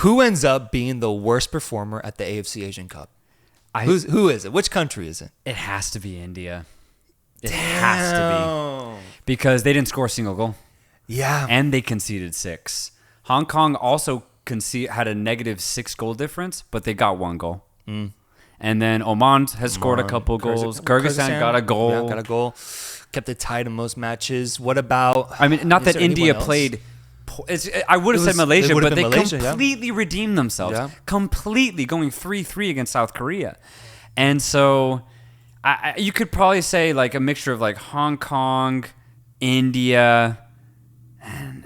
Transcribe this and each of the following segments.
Who ends up being the worst performer at the AFC Asian Cup? Who is it? Which country is it? It has to be India. It has to be. Because they didn't score a single goal. Yeah. And they conceded 6. Hong Kong also had a negative 6 goal difference, but they got 1 goal. And then Oman has scored a couple goals. Kyrgyzstan got a goal. Yeah, got a goal. Kept it tight in most matches. What about... I mean, not that India played... I would have said Malaysia, but they completely redeemed themselves. Yeah. Completely going 3-3 against South Korea. And so you could probably say like a mixture of like Hong Kong, India, and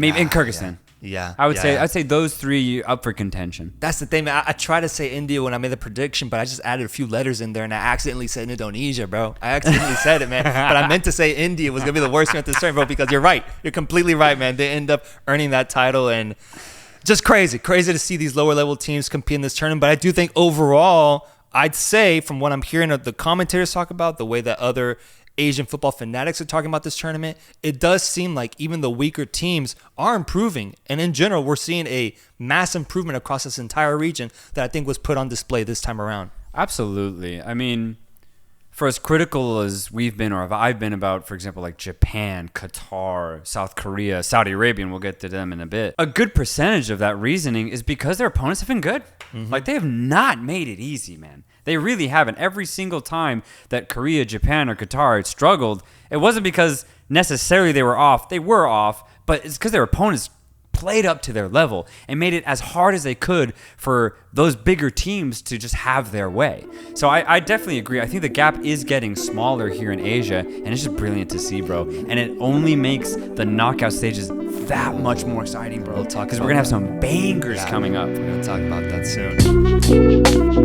maybe in Kyrgyzstan. Yeah. I'd say those 3 up for contention. That's the thing, man. I try to say India when I made the prediction, but I just added a few letters in there, and I accidentally said Indonesia, bro. I accidentally said it, man. But I meant to say India was going to be the worst team at this tournament, bro, because you're right. You're completely right, man. They end up earning that title, and just crazy. Crazy to see these lower-level teams compete in this tournament. But I do think overall, I'd say from what I'm hearing of the commentators talk about, the way that other Asian football fanatics are talking about this tournament, it does seem like even the weaker teams are improving. And in general, we're seeing a mass improvement across this entire region that I think was put on display this time around. Absolutely. I mean, for as critical as we've been, or have I been about, for example, like Japan, Qatar, South Korea, Saudi Arabia, and we'll get to them in a bit, a good percentage of that reasoning is because their opponents have been good. Like, they have not made it easy, man. They really haven't. Every single time that Korea, Japan, or Qatar had struggled, it wasn't because necessarily they were off. They were off, but it's because their opponents played up to their level and made it as hard as they could for those bigger teams to just have their way. So I definitely agree. I think the gap is getting smaller here in Asia, and it's just brilliant to see, bro. And it only makes the knockout stages that much more exciting, bro. Because we're going to have some bangers coming up. We're going to talk about that soon.